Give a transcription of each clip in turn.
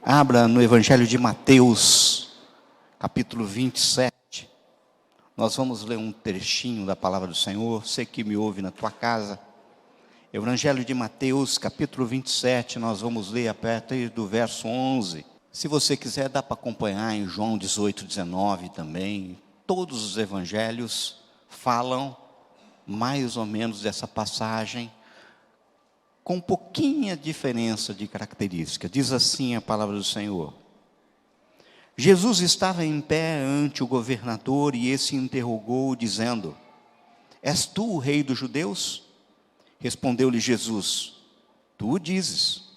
Abra no Evangelho de Mateus, capítulo 27. Nós vamos ler um trechinho da palavra do Senhor. Você que me ouve na tua casa. Evangelho de Mateus, capítulo 27, nós vamos ler a partir do verso 11. Se você quiser, dá para acompanhar em João 18, 19 também. Todos os evangelhos falam mais ou menos dessa passagem, com pouquinha diferença de característica. Diz assim a palavra do Senhor: Jesus estava em pé ante o governador e esse interrogou, dizendo: És tu o rei dos judeus? Respondeu-lhe Jesus: Tu o dizes.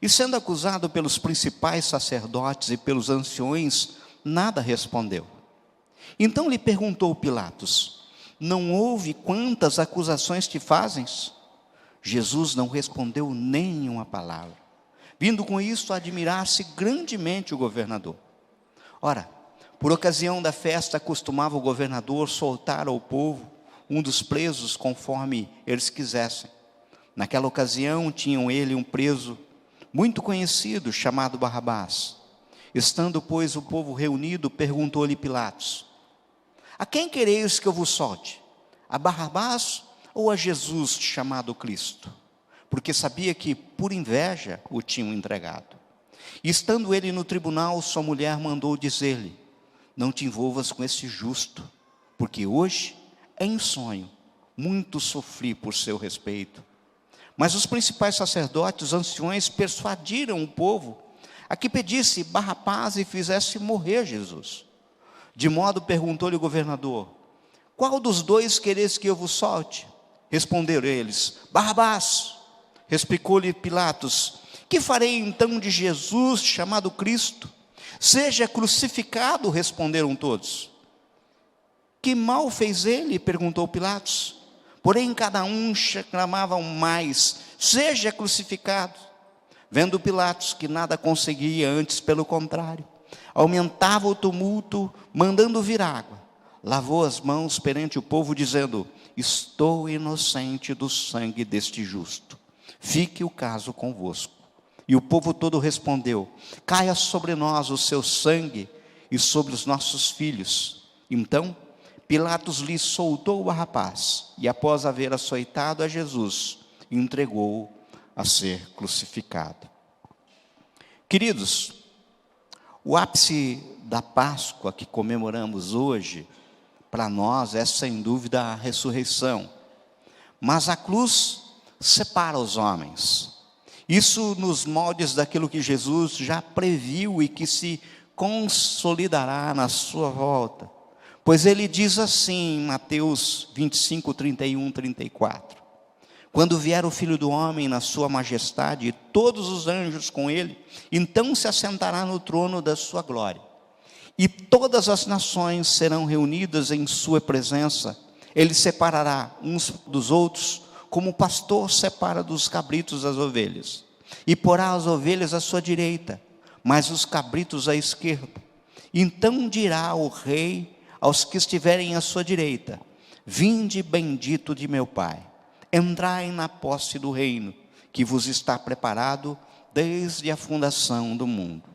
E sendo acusado pelos principais sacerdotes e pelos anciões, nada respondeu. Então lhe perguntou Pilatos: Não ouve quantas acusações te fazem? Jesus não respondeu nenhuma palavra, vindo com isto a admirar-se grandemente o governador. Ora, por ocasião da festa, costumava o governador soltar ao povo um dos presos conforme eles quisessem. Naquela ocasião tinham ele um preso muito conhecido, chamado Barrabás. Estando, pois, o povo reunido, perguntou-lhe Pilatos: A quem quereis que eu vos solte? A Barrabás ou a Jesus chamado Cristo? Porque sabia que por inveja o tinham entregado. E estando ele no tribunal, sua mulher mandou dizer-lhe: Não te envolvas com esse justo, porque hoje, em sonho, muito sofri por seu respeito. Mas os principais sacerdotes, os anciões, persuadiram o povo a que pedisse Barrabás e fizesse morrer Jesus. De modo, perguntou-lhe o governador: Qual dos dois quereis que eu vos solte? Responderam eles: Barrabás. Replicou-lhe Pilatos: Que farei então de Jesus chamado Cristo? Seja crucificado, responderam todos. Que mal fez ele? Perguntou Pilatos. Porém cada um clamava mais: Seja crucificado. Vendo Pilatos que nada conseguia, antes pelo contrário, aumentava o tumulto, mandando vir água, lavou as mãos perante o povo, dizendo: Estou inocente do sangue deste justo, fique o caso convosco. E o povo todo respondeu: Caia sobre nós o seu sangue e sobre os nossos filhos. Então Pilatos lhe soltou Barrabás, e após haver açoitado a Jesus, entregou a ser crucificado. Queridos, o ápice da Páscoa que comemoramos hoje, para nós é sem dúvida a ressurreição. Mas a cruz separa os homens. Isso nos moldes daquilo que Jesus já previu e que se consolidará na sua volta. Pois ele diz assim em Mateus 25, 31, 34. Quando vier o Filho do Homem na sua majestade e todos os anjos com ele, então se assentará no trono da sua glória. E todas as nações serão reunidas em sua presença. Ele separará uns dos outros, como o pastor separa dos cabritos as ovelhas. E porá as ovelhas à sua direita, mas os cabritos à esquerda. Então dirá o rei aos que estiverem à sua direita: Vinde bendito de meu Pai, entrai na posse do reino, que vos está preparado desde a fundação do mundo.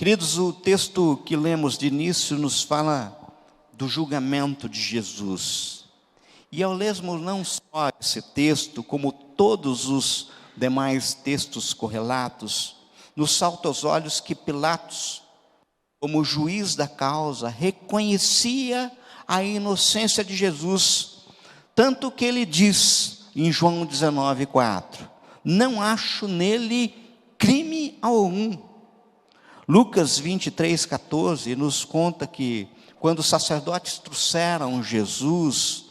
Queridos, o texto que lemos de início nos fala do julgamento de Jesus. E ao lermos não só esse texto, como todos os demais textos correlatos, nos salta aos olhos que Pilatos, como juiz da causa, reconhecia a inocência de Jesus, tanto que ele diz em João 19, 4, Não acho nele crime algum. Lucas 23, 14 nos conta que quando os sacerdotes trouxeram Jesus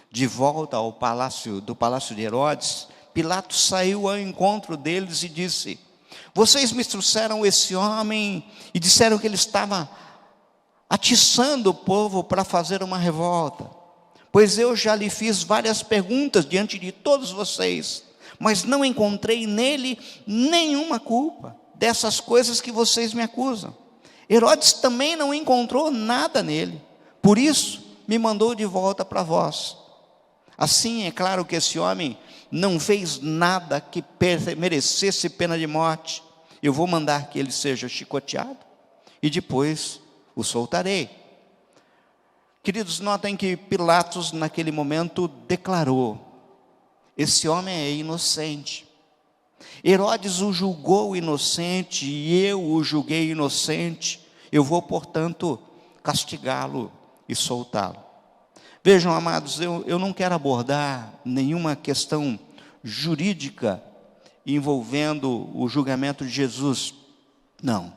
de volta ao palácio de Herodes, Pilatos saiu ao encontro deles e disse: Vocês me trouxeram esse homem e disseram que ele estava atiçando o povo para fazer uma revolta. Pois eu já lhe fiz várias perguntas diante de todos vocês, mas não encontrei nele nenhuma culpa dessas coisas que vocês me acusam. Herodes também não encontrou nada nele, por isso me mandou de volta para vós. Assim, é claro que esse homem não fez nada que merecesse pena de morte, eu vou mandar que ele seja chicoteado e depois o soltarei. Queridos, notem que Pilatos naquele momento declarou: esse homem é inocente. Herodes o julgou inocente e eu o julguei inocente. Eu vou, portanto, castigá-lo e soltá-lo. Vejam, amados, eu não quero abordar nenhuma questão jurídica envolvendo o julgamento de Jesus. Não.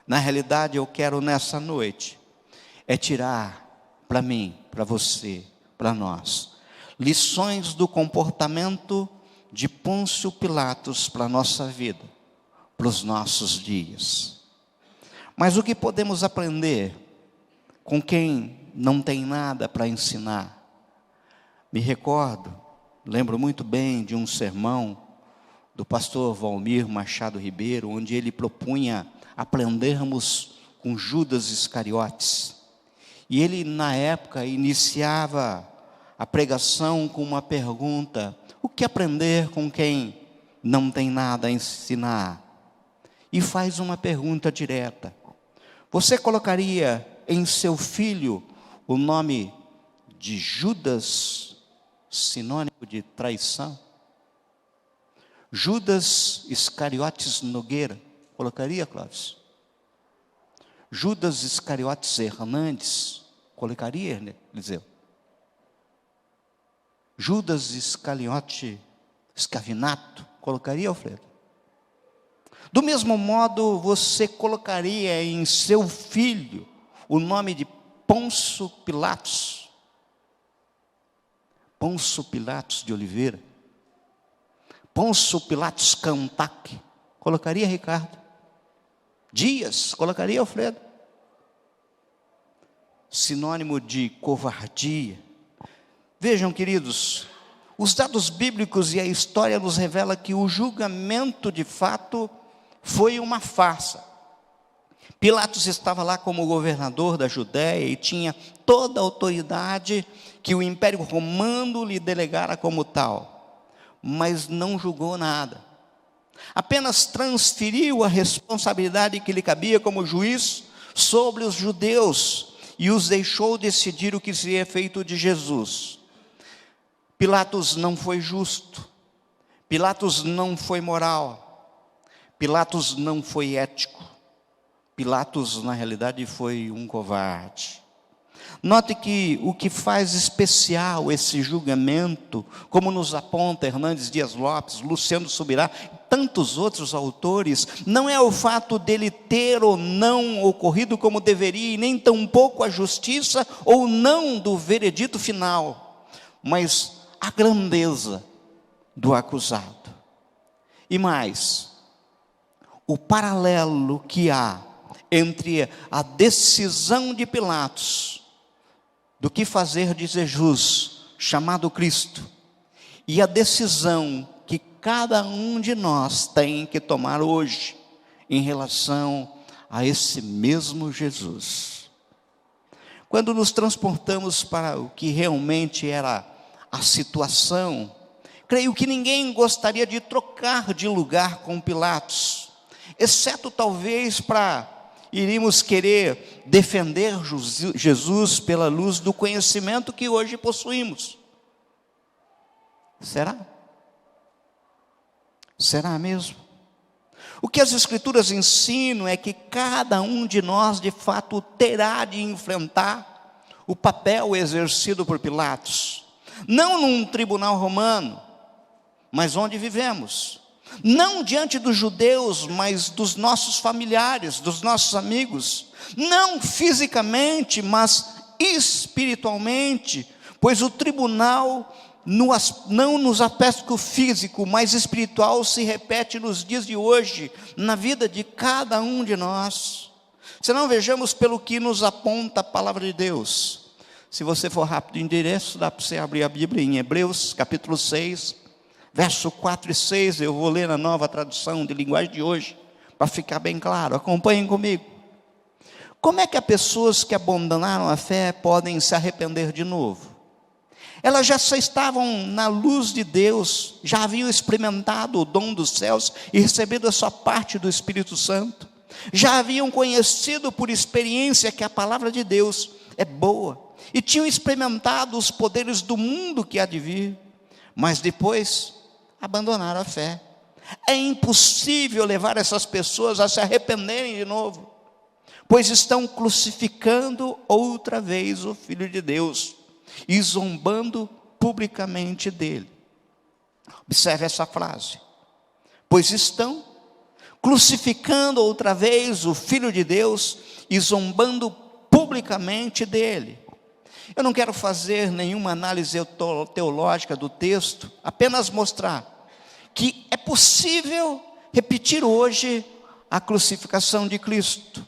Na realidade, eu quero nessa noite tirar para mim, para você, para nós, lições do comportamento de Pôncio Pilatos para a nossa vida, para os nossos dias. Mas o que podemos aprender com quem não tem nada para ensinar? Me recordo, lembro muito bem de um sermão do pastor Valmir Machado Ribeiro, onde ele propunha aprendermos com Judas Iscariotes. E ele, na época, iniciava a pregação com uma pergunta: o que aprender com quem não tem nada a ensinar? E faz uma pergunta direta: você colocaria em seu filho o nome de Judas, sinônimo de traição? Judas Iscariotes Nogueira, colocaria, Clóvis? Judas Iscariotes Hernandes, colocaria, Eliseu? Judas Iscariote Scavinato, colocaria, Alfredo? Do mesmo modo, você colocaria em seu filho o nome de Pôncio Pilatos? Pôncio Pilatos de Oliveira? Pôncio Pilatos Cantac, colocaria, Ricardo? Dias, colocaria, Alfredo? Sinônimo de covardia. Vejam, queridos, os dados bíblicos e a história nos revela que o julgamento de fato foi uma farsa. Pilatos estava lá como governador da Judéia e tinha toda a autoridade que o Império Romano lhe delegara como tal, mas não julgou nada. Apenas transferiu a responsabilidade que lhe cabia como juiz sobre os judeus e os deixou decidir o que seria feito de Jesus. Pilatos não foi justo, Pilatos não foi moral, Pilatos não foi ético, Pilatos na realidade foi um covarde. Note que o que faz especial esse julgamento, como nos aponta Hernandes Dias Lopes, Luciano Subirá, tantos outros autores, não é o fato dele ter ou não ocorrido como deveria, e nem tampouco a justiça ou não do veredito final, mas a grandeza do acusado. E mais, o paralelo que há entre a decisão de Pilatos do que fazer de Jesus, chamado Cristo, e a decisão que cada um de nós tem que tomar hoje, em relação a esse mesmo Jesus. Quando nos transportamos para o que realmente era a situação, creio que ninguém gostaria de trocar de lugar com Pilatos, exceto talvez iríamos querer defender Jesus pela luz do conhecimento que hoje possuímos. Será? Será mesmo? O que as Escrituras ensinam é que cada um de nós, de fato, terá de enfrentar o papel exercido por Pilatos. Não num tribunal romano, mas onde vivemos. Não diante dos judeus, mas dos nossos familiares, dos nossos amigos. Não fisicamente, mas espiritualmente, pois o tribunal, não nos aspecto físico, mas espiritual, se repete nos dias de hoje, na vida de cada um de nós. Se não, vejamos pelo que nos aponta a palavra de Deus. Se você for rápido em endereço, dá para você abrir a Bíblia em Hebreus, capítulo 6, verso 4 e 6, eu vou ler na nova tradução de linguagem de hoje, para ficar bem claro, acompanhem comigo. Como é que as pessoas que abandonaram a fé podem se arrepender de novo? Elas já estavam na luz de Deus, já haviam experimentado o dom dos céus e recebido a sua parte do Espírito Santo. Já haviam conhecido por experiência que a palavra de Deus é boa. E tinham experimentado os poderes do mundo que há de vir. Mas depois abandonaram a fé. É impossível levar essas pessoas a se arrependerem de novo, pois estão crucificando outra vez o Filho de Deus e zombando publicamente dele. Observe essa frase: pois estão crucificando outra vez o Filho de Deus e zombando publicamente dele. Eu não quero fazer nenhuma análise teológica do texto, apenas mostrar que é possível repetir hoje a crucificação de Cristo.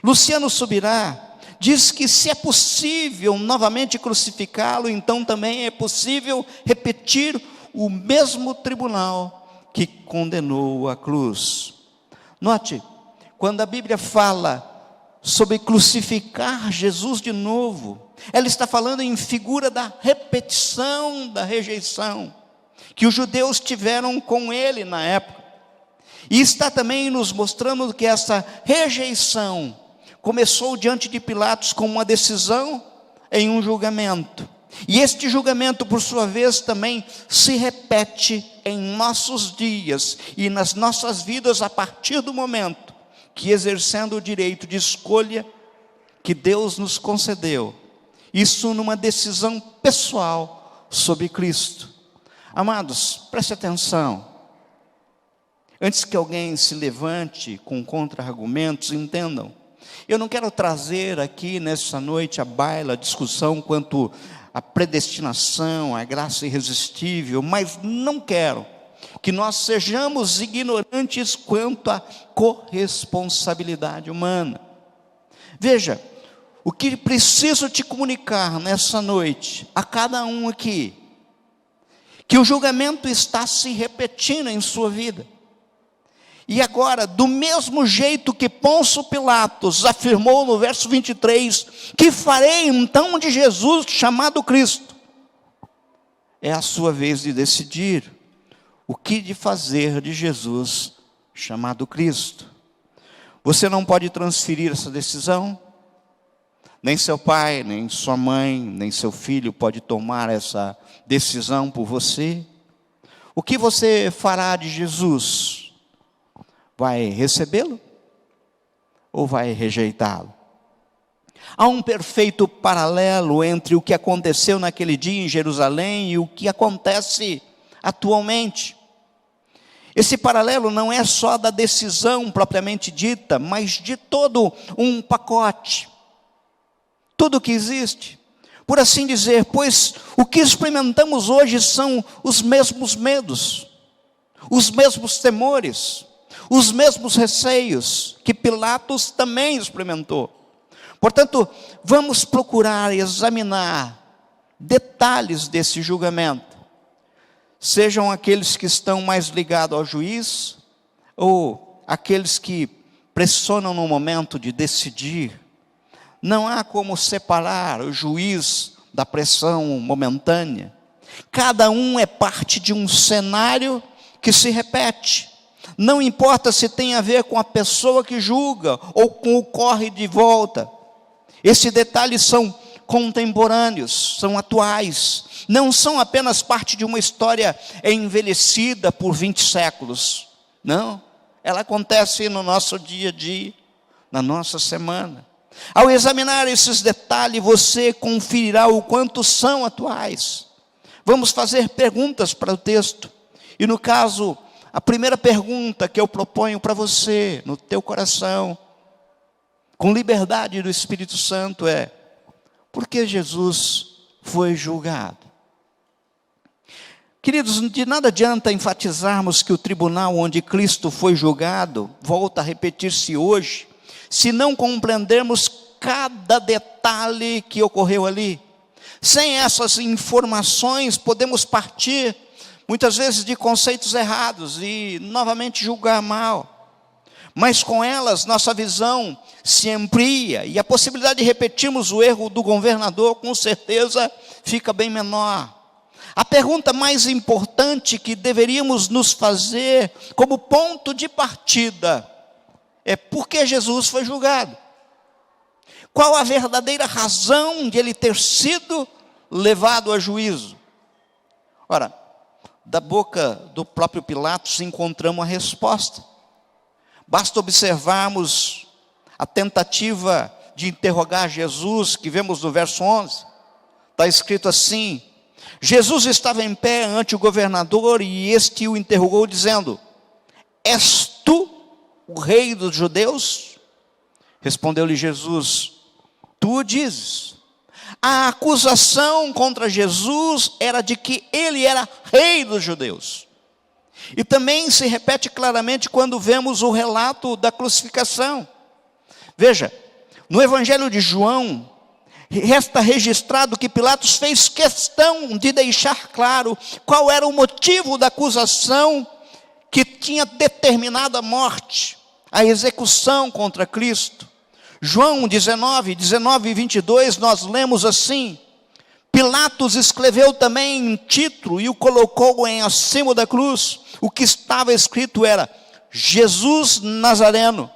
Luciano Subirá diz que se é possível novamente crucificá-lo, então também é possível repetir o mesmo tribunal que condenou a cruz. Note, quando a Bíblia fala sobre crucificar Jesus de novo, ela está falando em figura da repetição da rejeição que os judeus tiveram com ele na época. E está também nos mostrando que essa rejeição começou diante de Pilatos com uma decisão em um julgamento. E este julgamento, por sua vez, também se repete em nossos dias e nas nossas vidas a partir do momento que, exercendo o direito de escolha que Deus nos concedeu, isso numa decisão pessoal sobre Cristo. Amados, preste atenção. Antes que alguém se levante com contra-argumentos, entendam. Eu não quero trazer aqui nessa noite à baila a discussão quanto à predestinação, à graça irresistível, mas não quero que nós sejamos ignorantes quanto à corresponsabilidade humana. Veja, o que preciso te comunicar nessa noite, a cada um aqui, que o julgamento está se repetindo em sua vida. E agora, do mesmo jeito que Pôncio Pilatos afirmou no verso 23, que farei então de Jesus chamado Cristo, é a sua vez de decidir o que de fazer de Jesus chamado Cristo. Você não pode transferir essa decisão, nem seu pai, nem sua mãe, nem seu filho pode tomar essa decisão por você. O que você fará de Jesus? Vai recebê-lo ou vai rejeitá-lo? Há um perfeito paralelo entre o que aconteceu naquele dia em Jerusalém e o que acontece atualmente. Esse paralelo não é só da decisão propriamente dita, mas de todo um pacote. Tudo que existe, por assim dizer, pois o que experimentamos hoje são os mesmos medos, os mesmos temores, os mesmos receios que Pilatos também experimentou. Portanto, vamos procurar examinar detalhes desse julgamento, sejam aqueles que estão mais ligados ao juiz, ou aqueles que pressionam no momento de decidir. Não há como separar o juiz da pressão momentânea. Cada um é parte de um cenário que se repete. Não importa se tem a ver com a pessoa que julga ou com o corre de volta. Esses detalhes são contemporâneos, são atuais. Não são apenas parte de uma história envelhecida por 20 séculos. Não, ela acontece no nosso dia a dia, na nossa semana. Ao examinar esses detalhes, você conferirá o quanto são atuais. Vamos fazer perguntas para o texto. E no caso, a primeira pergunta que eu proponho para você, no teu coração, com liberdade do Espírito Santo, é: por que Jesus foi julgado? Queridos, de nada adianta enfatizarmos que o tribunal onde Cristo foi julgado volta a repetir-se hoje, se não compreendermos cada detalhe que ocorreu ali. Sem essas informações, podemos partir, muitas vezes, de conceitos errados e, novamente, julgar mal. Mas com elas, nossa visão se amplia e a possibilidade de repetirmos o erro do governador, com certeza, fica bem menor. A pergunta mais importante que deveríamos nos fazer como ponto de partida é: por que Jesus foi julgado? Qual a verdadeira razão de ele ter sido levado a juízo? Ora, da boca do próprio Pilatos encontramos a resposta. Basta observarmos a tentativa de interrogar Jesus, que vemos no verso 11. Está escrito assim: Jesus estava em pé ante o governador e este o interrogou dizendo: és tu o rei dos judeus? Respondeu-lhe Jesus: tu o dizes. A acusação contra Jesus era de que ele era rei dos judeus. E também se repete claramente quando vemos o relato da crucificação. Veja, no Evangelho de João, resta registrado que Pilatos fez questão de deixar claro qual era o motivo da acusação que tinha determinado a morte, a execução contra Cristo. João 19 e 22, nós lemos assim: Pilatos escreveu também um título e o colocou em acima da cruz. O que estava escrito era: Jesus Nazareno,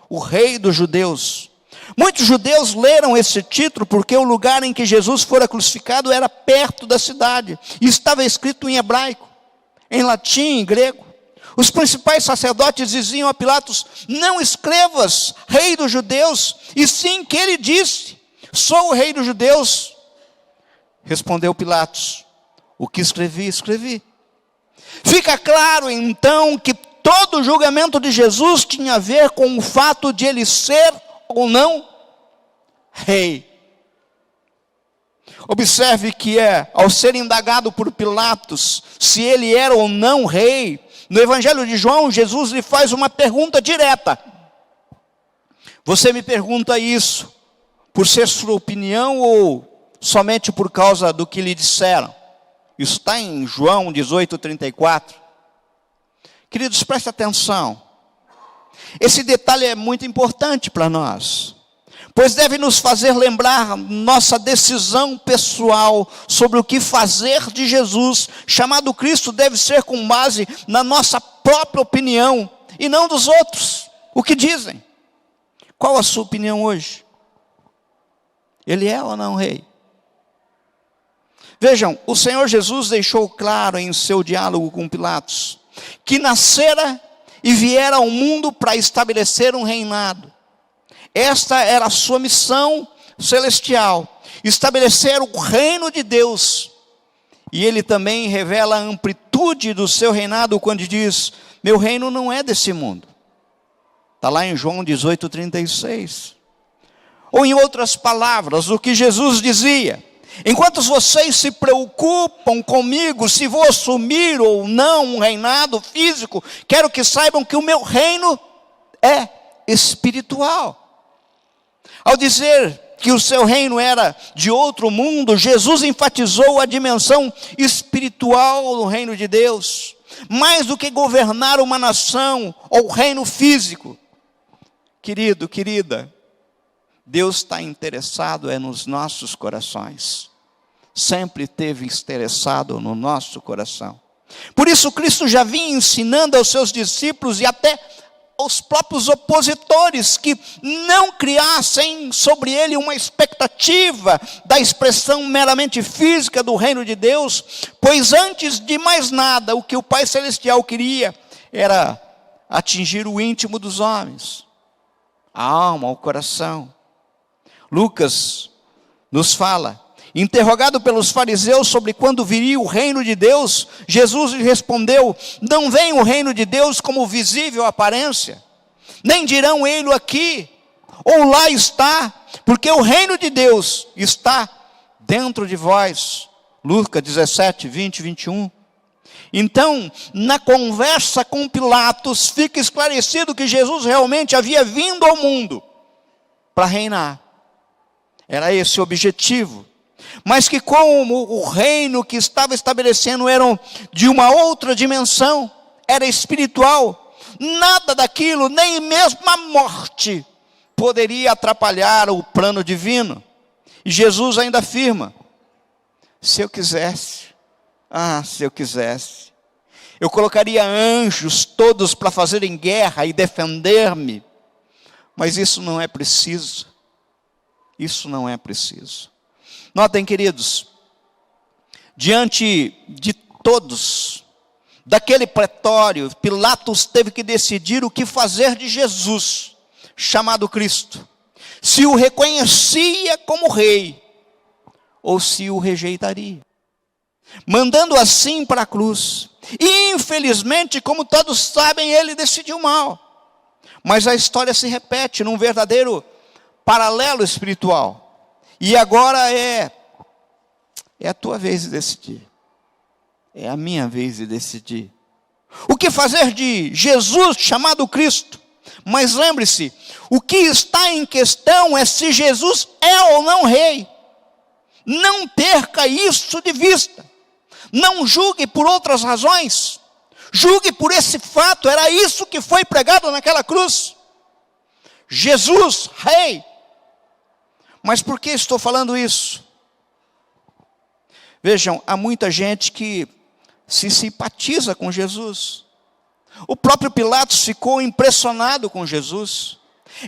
o rei dos judeus. Muitos judeus leram esse título porque o lugar em que Jesus fora crucificado era perto da cidade. E estava escrito em hebraico, em latim, em grego. Os principais sacerdotes diziam a Pilatos: não escrevas rei dos judeus, e sim que ele disse: sou o rei dos judeus. Respondeu Pilatos: o que escrevi, escrevi. Fica claro então que todo o julgamento de Jesus tinha a ver com o fato de ele ser ou não rei. Observe que ao ser indagado por Pilatos se ele era ou não rei, no Evangelho de João, Jesus lhe faz uma pergunta direta. Você me pergunta isso por ser sua opinião ou somente por causa do que lhe disseram? Isso está em João 18:34. Queridos, preste atenção. Esse detalhe é muito importante para nós, pois deve nos fazer lembrar nossa decisão pessoal sobre o que fazer de Jesus, chamado Cristo, deve ser com base na nossa própria opinião e não dos outros, o que dizem. Qual a sua opinião hoje? Ele é ou não rei? Vejam, o Senhor Jesus deixou claro em seu diálogo com Pilatos que nascera e viera ao mundo para estabelecer um reinado. Esta era a sua missão celestial, estabelecer o reino de Deus. E ele também revela a amplitude do seu reinado quando diz: meu reino não é desse mundo. Está lá em João 18:36. Ou em outras palavras, o que Jesus dizia: enquanto vocês se preocupam comigo, se vou assumir ou não um reinado físico, quero que saibam que o meu reino é espiritual. Ao dizer que o seu reino era de outro mundo, Jesus enfatizou a dimensão espiritual do reino de Deus, mais do que governar uma nação ou reino físico. Querido, querida, Deus está interessado nos nossos corações. Sempre esteve interessado no nosso coração. Por isso Cristo já vinha ensinando aos seus discípulos e até aos próprios opositores que não criassem sobre ele uma expectativa da expressão meramente física do reino de Deus, pois antes de mais nada, o que o Pai Celestial queria era atingir o íntimo dos homens, a alma, o coração. Lucas nos fala: interrogado pelos fariseus sobre quando viria o reino de Deus, Jesus lhe respondeu: não vem o reino de Deus como visível aparência, nem dirão ele aqui ou lá está, porque o reino de Deus está dentro de vós. Lucas 17, 20, 21. Então, na conversa com Pilatos, fica esclarecido que Jesus realmente havia vindo ao mundo para reinar. Era esse o objetivo. Mas que como o reino que estava estabelecendo era de uma outra dimensão, era espiritual, nada daquilo, nem mesmo a morte, poderia atrapalhar o plano divino. E Jesus ainda afirma: se eu quisesse, se eu quisesse, eu colocaria anjos todos para fazerem guerra e defender-me. Mas isso não é preciso. Isso não é preciso. Notem, queridos, diante de todos, daquele pretório, Pilatos teve que decidir o que fazer de Jesus, chamado Cristo. Se o reconhecia como rei, ou se o rejeitaria. Mandando assim para a cruz. E infelizmente, como todos sabem, ele decidiu mal. Mas a história se repete num verdadeiro paralelo espiritual. E agora é a tua vez de decidir. É a minha vez de decidir. O que fazer de Jesus chamado Cristo? Mas lembre-se, o que está em questão é se Jesus é ou não rei. Não perca isso de vista. Não julgue por outras razões. Julgue por esse fato. Era isso que foi pregado naquela cruz. Jesus, rei. Mas por que estou falando isso? Vejam, há muita gente que se simpatiza com Jesus. O próprio Pilatos ficou impressionado com Jesus.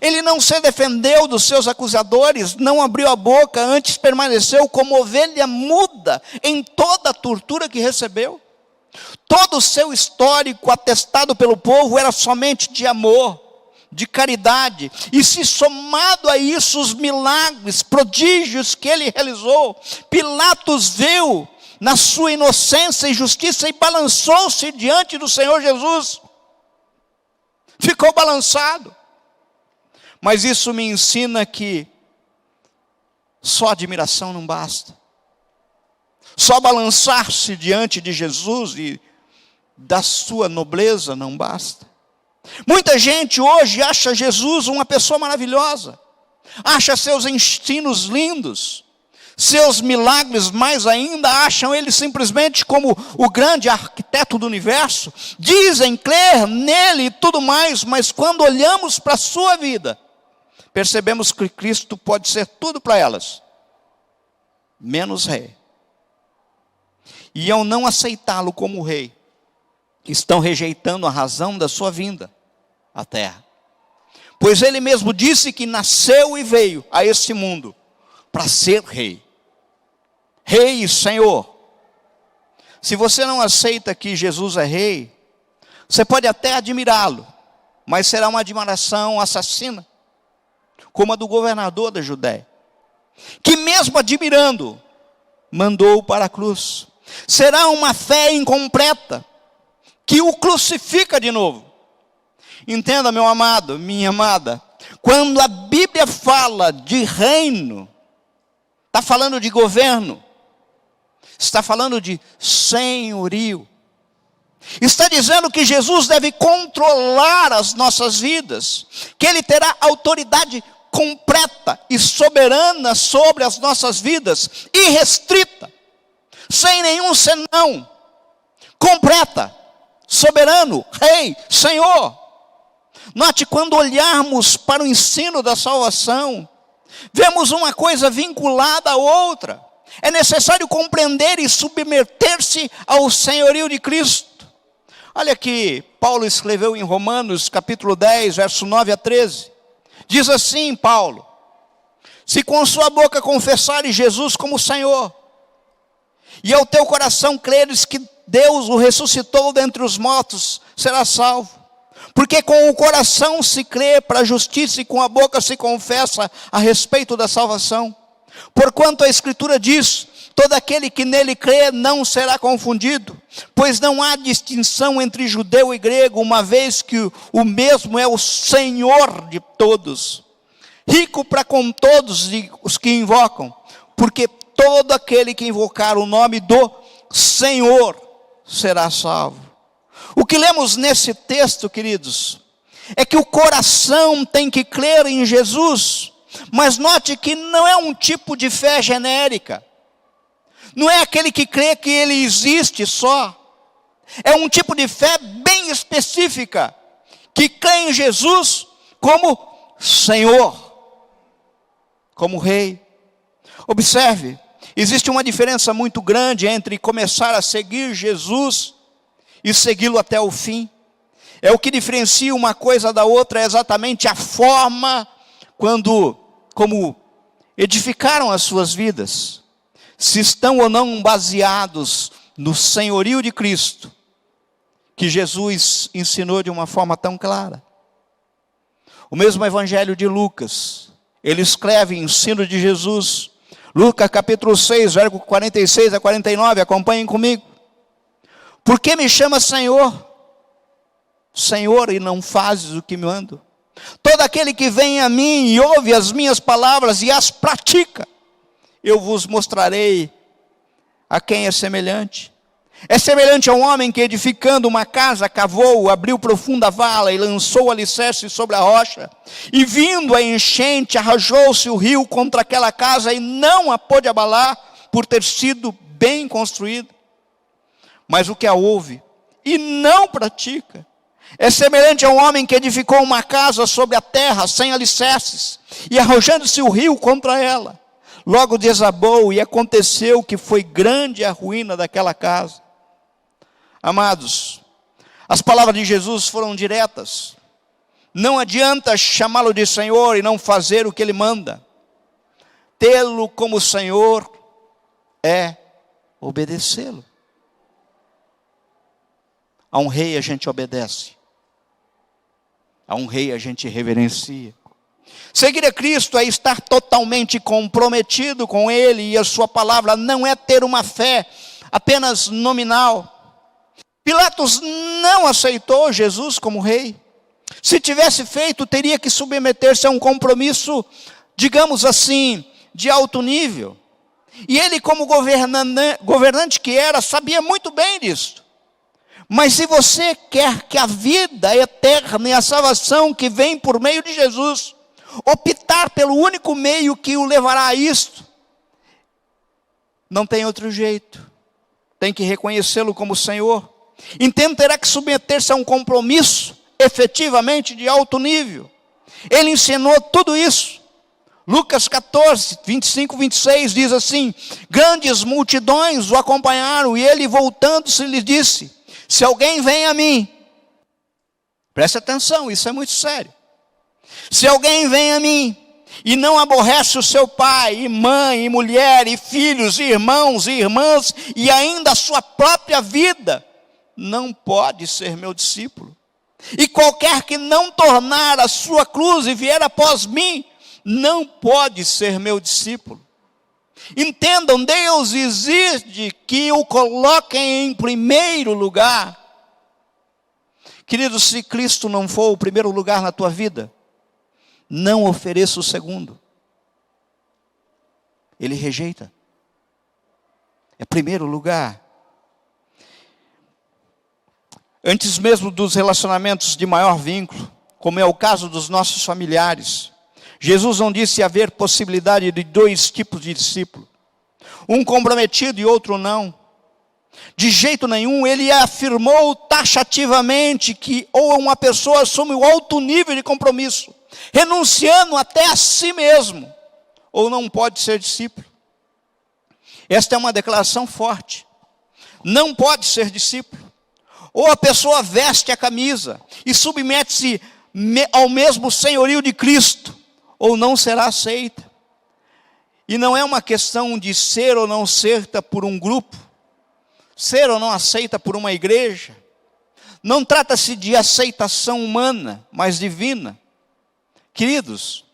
Ele não se defendeu dos seus acusadores, não abriu a boca, antes permaneceu como ovelha muda em toda a tortura que recebeu. Todo o seu histórico atestado pelo povo era somente de amor, de caridade. E se somado a isso os milagres, prodígios que ele realizou, Pilatos viu na sua inocência e justiça e balançou-se diante do Senhor Jesus. Ficou balançado. Mas isso me ensina que só admiração não basta. Só balançar-se diante de Jesus e da sua nobreza não basta. Muita gente hoje acha Jesus uma pessoa maravilhosa. Acha seus ensinos lindos. Seus milagres mais ainda, acham ele simplesmente como o grande arquiteto do universo. Dizem crer nele e tudo mais, mas quando olhamos para a sua vida, percebemos que Cristo pode ser tudo para elas, menos rei. E ao não aceitá-lo como rei, estão rejeitando a razão da sua vinda à terra. Pois ele mesmo disse que nasceu e veio a esse mundo para ser rei. Rei e Senhor. Se você não aceita que Jesus é rei, você pode até admirá-lo, mas será uma admiração assassina, como a do governador da Judéia, que mesmo admirando, mandou para a cruz. Será uma fé incompleta, que o crucifica de novo. Entenda, meu amado, minha amada, quando a Bíblia fala de reino, está falando de governo, está falando de senhorio. Está dizendo que Jesus deve controlar as nossas vidas, que Ele terá autoridade completa e soberana sobre as nossas vidas, irrestrita, sem nenhum senão, completa, soberano, rei, Senhor. Note, quando olharmos para o ensino da salvação, vemos uma coisa vinculada à outra. É necessário compreender e submeter-se ao senhorio de Cristo. Olha aqui, Paulo escreveu em Romanos, capítulo 10, verso 9 a 13. Diz assim, Paulo: se com sua boca confessares Jesus como Senhor, e ao teu coração creres que Deus o ressuscitou dentre os mortos, serás salvo. Porque com o coração se crê para a justiça e com a boca se confessa a respeito da salvação. Porquanto a Escritura diz: todo aquele que nele crê não será confundido, pois não há distinção entre judeu e grego, uma vez que o mesmo é o Senhor de todos, rico para com todos os que invocam, porque todo aquele que invocar o nome do Senhor será salvo. O que lemos nesse texto, queridos, é que o coração tem que crer em Jesus, mas note que não é um tipo de fé genérica. Não é aquele que crê que ele existe só. É um tipo de fé bem específica, que crê em Jesus como Senhor, como Rei. Observe, existe uma diferença muito grande entre começar a seguir Jesus e segui-lo até o fim. É o que diferencia uma coisa da outra, é exatamente a forma como edificaram as suas vidas. Se estão ou não baseados no senhorio de Cristo, que Jesus ensinou de uma forma tão clara. O mesmo evangelho de Lucas, ele escreve ensino de Jesus. Lucas capítulo 6, verso 46 a 49, acompanhem comigo. Por que me chama Senhor? Senhor, e não fazes o que me mando? Todo aquele que vem a mim e ouve as minhas palavras e as pratica, eu vos mostrarei a quem é semelhante. É semelhante a um homem que, edificando uma casa, cavou, abriu profunda vala e lançou o alicerce sobre a rocha. E vindo a enchente, arrojou-se o rio contra aquela casa e não a pôde abalar, por ter sido bem construída. Mas o que a ouve e não pratica, é semelhante a um homem que edificou uma casa sobre a terra, sem alicerces, e arrojando-se o rio contra ela, logo desabou, e aconteceu que foi grande a ruína daquela casa. Amados, as palavras de Jesus foram diretas. Não adianta chamá-lo de Senhor e não fazer o que Ele manda. Tê-lo como Senhor é obedecê-lo. A um rei a gente obedece. A um rei a gente reverencia. Seguir a Cristo é estar totalmente comprometido com Ele e a sua palavra, não é ter uma fé apenas nominal. Pilatos não aceitou Jesus como rei. Se tivesse feito, teria que submeter-se a um compromisso, digamos assim, de alto nível. E ele, como governante que era, sabia muito bem disso. Mas se você quer que a vida eterna e a salvação que vem por meio de Jesus, optar pelo único meio que o levará a isto, não tem outro jeito. Tem que reconhecê-lo como Senhor. Então terá que submeter-se a um compromisso efetivamente de alto nível. Ele ensinou tudo isso. Lucas 14, 25, 26 diz assim: grandes multidões o acompanharam, e ele, voltando-se, lhe disse: se alguém vem a mim, preste atenção, isso é muito sério. Se alguém vem a mim e não aborrece o seu pai, e mãe, e mulher, e filhos, e irmãos, e irmãs, e ainda a sua própria vida, não pode ser meu discípulo. E qualquer que não tornar a sua cruz e vier após mim, não pode ser meu discípulo. Entendam, Deus exige que o coloquem em primeiro lugar. Querido, se Cristo não for o primeiro lugar na tua vida, não ofereça o segundo. Ele rejeita. É primeiro lugar. Antes mesmo dos relacionamentos de maior vínculo, como é o caso dos nossos familiares, Jesus não disse haver possibilidade de dois tipos de discípulo, um comprometido e outro não. De jeito nenhum. Ele afirmou taxativamente que ou uma pessoa assume o alto nível de compromisso, renunciando até a si mesmo, ou não pode ser discípulo. Esta é uma declaração forte. Não pode ser discípulo. Ou a pessoa veste a camisa e submete-se ao mesmo senhorio de Cristo, ou não será aceita. E não é uma questão de ser ou não aceita por um grupo, ser ou não aceita por uma igreja. Não trata-se de aceitação humana, mas divina. Queridos,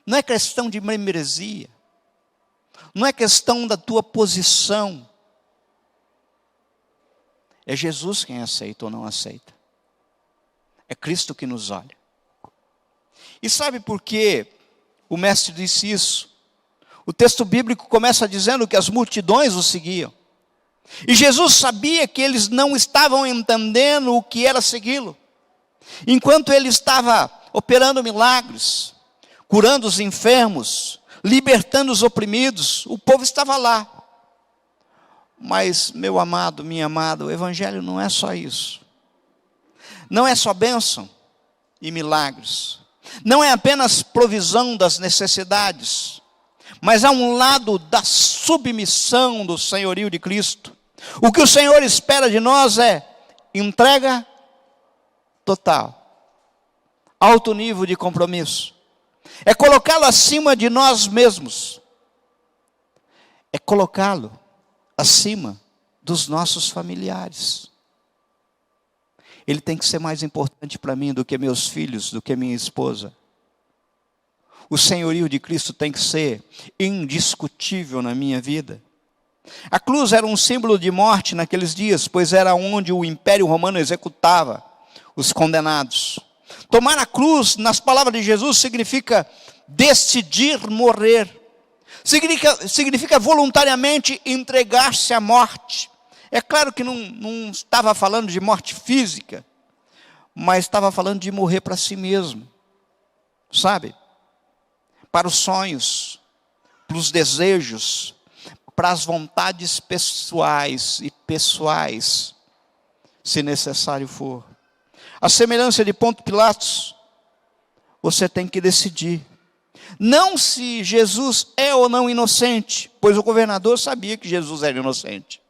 não é questão de membresia, não é questão da tua posição. É Jesus quem aceita ou não aceita. É Cristo que nos olha. E sabe por que o mestre disse isso? O texto bíblico começa dizendo que as multidões o seguiam. E Jesus sabia que eles não estavam entendendo o que era segui-lo. Enquanto ele estava operando milagres, curando os enfermos, libertando os oprimidos, o povo estava lá. Mas, meu amado, minha amada, o evangelho não é só isso. Não é só bênção. e milagres. Não é apenas provisão das necessidades, mas há um lado da submissão do senhorio de Cristo. O que o Senhor espera de nós é entrega total, alto nível de compromisso. É colocá-lo acima de nós mesmos. É colocá-lo acima dos nossos familiares. Ele tem que ser mais importante para mim do que meus filhos, do que minha esposa. O senhorio de Cristo tem que ser indiscutível na minha vida. A cruz era um símbolo de morte naqueles dias, pois era onde o Império Romano executava os condenados. Tomar a cruz, nas palavras de Jesus, significa decidir morrer. Significa voluntariamente entregar-se à morte. É claro que não estava falando de morte física, mas estava falando de morrer para si mesmo, sabe? Para os sonhos, para os desejos, para as vontades pessoais, se necessário for. A semelhança de Pôncio Pilatos, você tem que decidir. Não se Jesus é ou não inocente, pois o governador sabia que Jesus era inocente.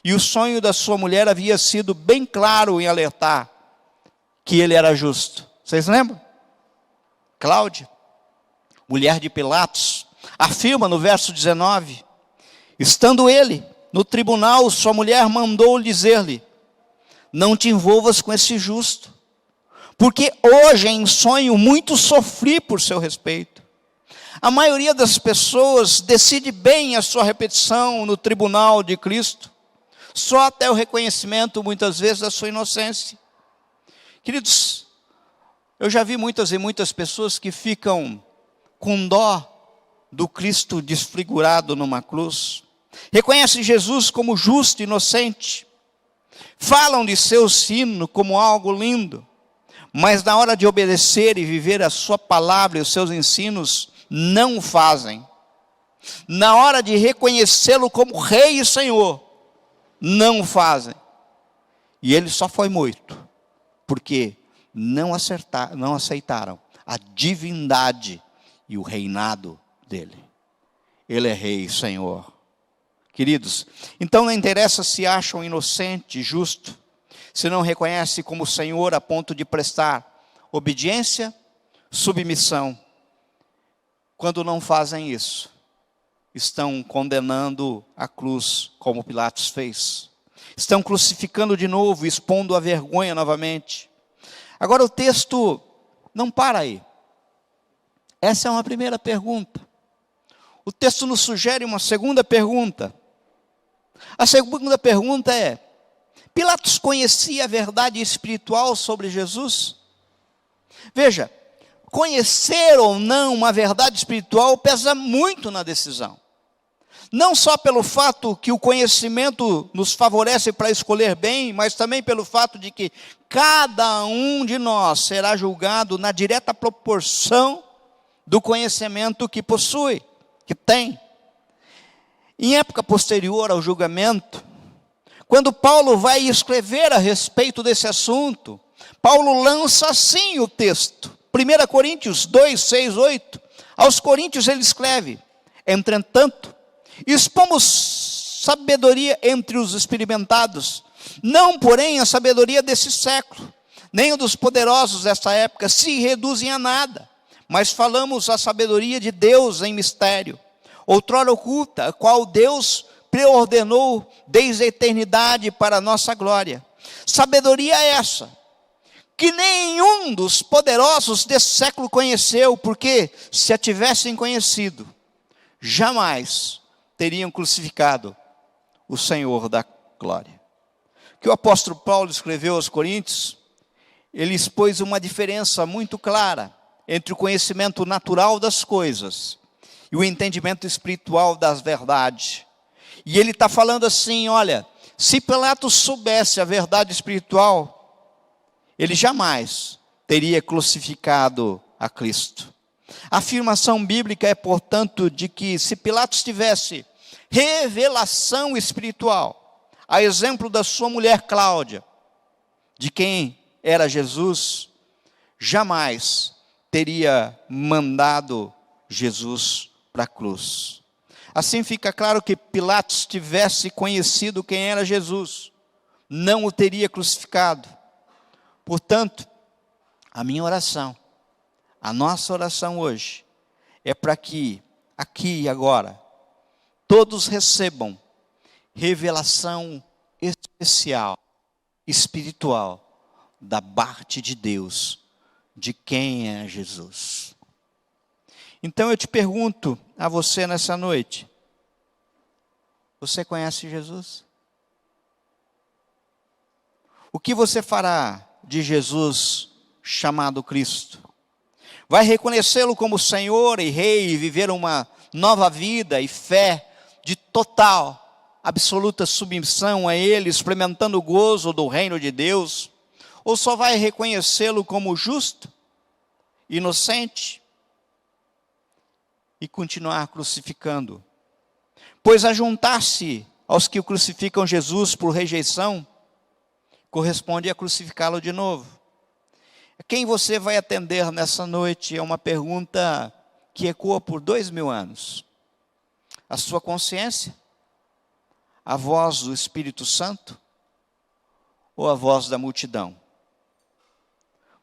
E o sonho da sua mulher havia sido bem claro em alertar que ele era justo. Vocês lembram? Cláudia, mulher de Pilatos, afirma no verso 19, estando ele no tribunal, sua mulher mandou dizer-lhe, não te envolvas com esse justo, porque hoje em sonho muito sofri por seu respeito. A maioria das pessoas decide bem a sua repetição no tribunal de Cristo, só até o reconhecimento, muitas vezes, da sua inocência. Queridos, eu já vi muitas e muitas pessoas que ficam com dó do Cristo desfigurado numa cruz. Reconhecem Jesus como justo e inocente. Falam de seu sino como algo lindo. Mas na hora de obedecer e viver a sua palavra e os seus ensinos, não o fazem. Na hora de reconhecê-lo como Rei e Senhor, não o fazem. E ele só foi morto, porque não aceitaram a divindade e o reinado dele. Ele é Rei e Senhor. Queridos, então não interessa se acham inocente, justo, se não reconhece como Senhor a ponto de prestar obediência, submissão. Quando não fazem isso, estão condenando a cruz, como Pilatos fez. Estão crucificando de novo, expondo a vergonha novamente. Agora o texto não para aí. Essa é uma primeira pergunta. O texto nos sugere uma segunda pergunta. A segunda pergunta é, Pilatos conhecia a verdade espiritual sobre Jesus? Veja, conhecer ou não uma verdade espiritual pesa muito na decisão. Não só pelo fato que o conhecimento nos favorece para escolher bem, mas também pelo fato de que cada um de nós será julgado na direta proporção do conhecimento que possui, que tem. Em época posterior ao julgamento, quando Paulo vai escrever a respeito desse assunto, Paulo lança assim o texto. 1 Coríntios 2, 6, 8. Aos Coríntios ele escreve, entretanto, expomos sabedoria entre os experimentados, não porém a sabedoria desse século, nem o dos poderosos desta época, se reduzem a nada, mas falamos a sabedoria de Deus em mistério, outrora oculta, a qual Deus preordenou desde a eternidade para a nossa glória. Sabedoria essa, que nenhum dos poderosos desse século conheceu, porque se a tivessem conhecido, jamais teriam crucificado o Senhor da glória. Que o apóstolo Paulo escreveu aos Coríntios, ele expôs uma diferença muito clara entre o conhecimento natural das coisas e o entendimento espiritual das verdades. E ele está falando assim, olha, se Pilatos soubesse a verdade espiritual, ele jamais teria crucificado a Cristo. A afirmação bíblica é, portanto, de que se Pilatos tivesse revelação espiritual, a exemplo da sua mulher Cláudia, de quem era Jesus, jamais teria mandado Jesus para a cruz. Assim fica claro que Pilatos tivesse conhecido quem era Jesus, não o teria crucificado. Portanto, a minha oração, a nossa oração hoje, é para que, aqui e agora, todos recebam revelação especial, espiritual, da parte de Deus, de quem é Jesus. Então eu te pergunto a você nessa noite, você conhece Jesus? O que você fará de Jesus chamado Cristo? Vai reconhecê-lo como Senhor e Rei e viver uma nova vida e fé de total, absoluta submissão a Ele, experimentando o gozo do reino de Deus? Ou só vai reconhecê-lo como justo, inocente e continuar crucificando? Pois ajuntar-se aos que crucificam Jesus por rejeição, corresponde a crucificá-lo de novo. Quem você vai atender nessa noite é uma pergunta que ecoa por 2000 anos. A sua consciência? A voz do Espírito Santo? Ou a voz da multidão?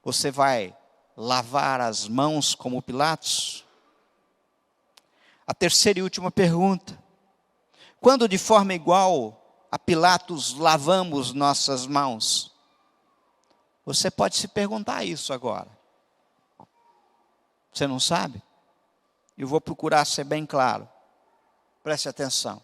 Você vai lavar as mãos como Pilatos? A terceira e última pergunta: quando de forma igual a Pilatos lavamos nossas mãos? Você pode se perguntar isso agora. Você não sabe? Eu vou procurar ser bem claro. Preste atenção.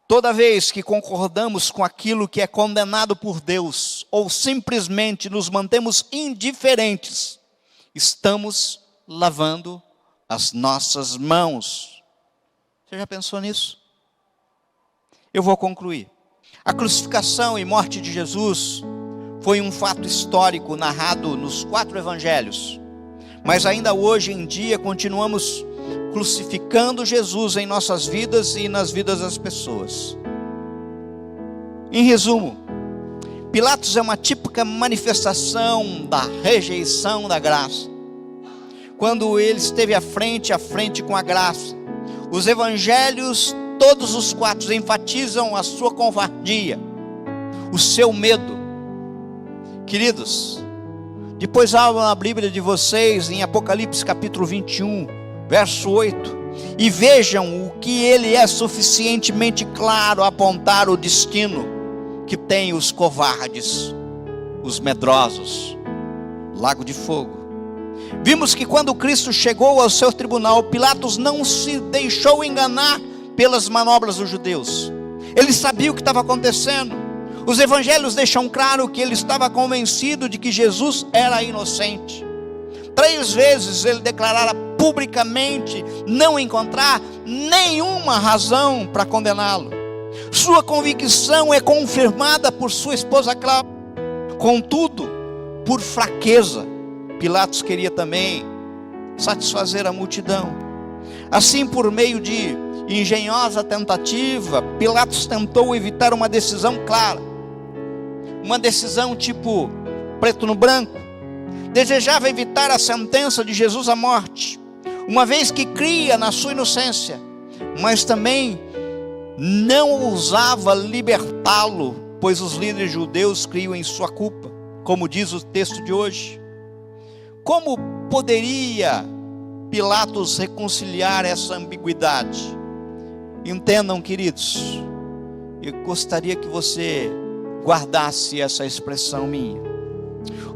Toda vez que concordamos com aquilo que é condenado por Deus, ou simplesmente nos mantemos indiferentes, estamos lavando as nossas mãos. Você já pensou nisso? Eu vou concluir. A crucificação e morte de Jesus foi um fato histórico narrado nos 4 evangelhos. Mas ainda hoje em dia continuamos crucificando Jesus em nossas vidas e nas vidas das pessoas. Em resumo, Pilatos é uma típica manifestação da rejeição da graça. Quando ele esteve à frente com a graça, os evangelhos, todos os 4, enfatizam a sua covardia, o seu medo. Queridos, depois abram a Bíblia de vocês em Apocalipse capítulo 21, verso 8, e vejam o que ele é suficientemente claro a apontar o destino que tem os covardes, os medrosos. Lago de fogo. Vimos que quando Cristo chegou ao seu tribunal, Pilatos não se deixou enganar pelas manobras dos judeus. Ele sabia o que estava acontecendo. Os evangelhos deixam claro que ele estava convencido de que Jesus era inocente. 3 vezes ele declarara publicamente não encontrar nenhuma razão para condená-lo. Sua convicção é confirmada por sua esposa Cláudia. Contudo, por fraqueza, Pilatos queria também satisfazer a multidão. Assim, por meio de engenhosa tentativa, Pilatos tentou evitar uma decisão clara. Uma decisão tipo preto no branco. Desejava evitar a sentença de Jesus à morte, uma vez que cria na sua inocência, mas também não ousava libertá-lo, pois os líderes judeus criam em sua culpa, como diz o texto de hoje. Como poderia Pilatos reconciliar essa ambiguidade? Entendam, queridos, eu gostaria que você guardasse essa expressão minha.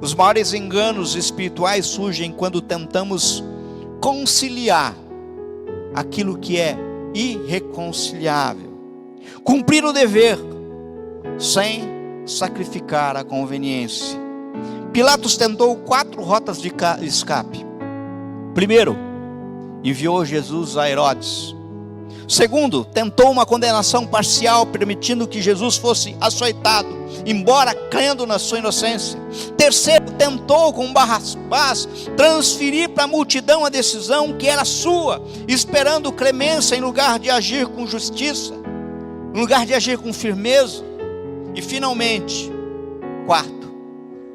Os maiores enganos espirituais surgem quando tentamos conciliar aquilo que é irreconciliável, cumprir o dever sem sacrificar a conveniência. Pilatos tentou 4 rotas de escape. Primeiro, enviou Jesus a Herodes. Segundo, tentou uma condenação parcial, permitindo que Jesus fosse açoitado, embora crendo na sua inocência. Terceiro, tentou com Barrabás transferir para a multidão a decisão que era sua, esperando clemência em lugar de agir com justiça, em lugar de agir com firmeza. E finalmente, quarto,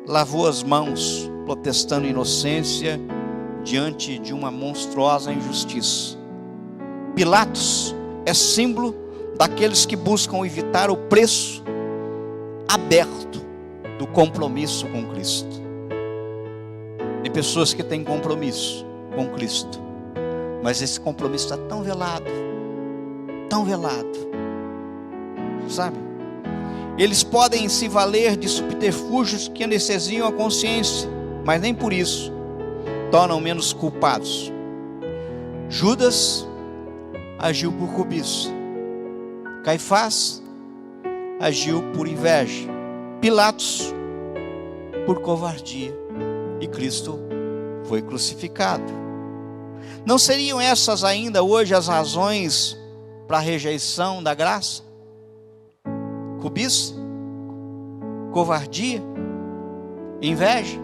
lavou as mãos protestando inocência diante de uma monstruosa injustiça. Pilatos é símbolo daqueles que buscam evitar o preço aberto do compromisso com Cristo. Tem pessoas que têm compromisso com Cristo, mas esse compromisso está tão velado, sabe? Eles podem se valer de subterfúgios que anestesiam a consciência, mas nem por isso tornam menos culpados. Judas agiu por cobiça, Caifás agiu por inveja, Pilatos por covardia, e Cristo foi crucificado. Não seriam essas ainda hoje as razões para a rejeição da graça? Cobiça, covardia, inveja.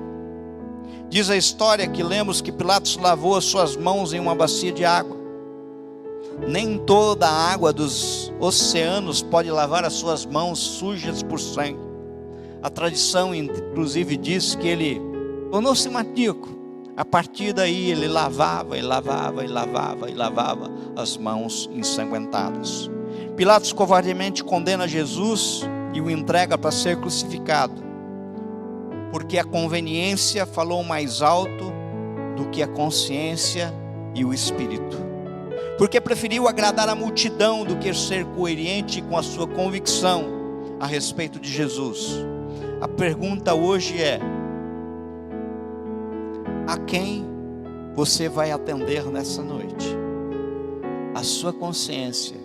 Diz a história que lemos que Pilatos lavou as suas mãos em uma bacia de água. Nem toda a água dos oceanos pode lavar as suas mãos sujas por sangue. A tradição inclusive diz que ele tornou-se maníaco. A partir daí ele lavava as mãos ensanguentadas. Pilatos covardemente condena Jesus e o entrega para ser crucificado, porque a conveniência falou mais alto do que a consciência e o espírito, porque preferiu agradar a multidão do que ser coerente com a sua convicção a respeito de Jesus. A pergunta hoje é: a quem você vai atender nessa noite? A sua consciência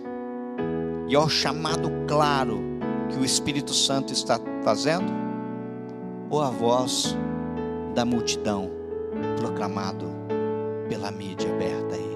e ao chamado claro que o Espírito Santo está fazendo, ou a voz da multidão proclamado pela mídia aberta aí?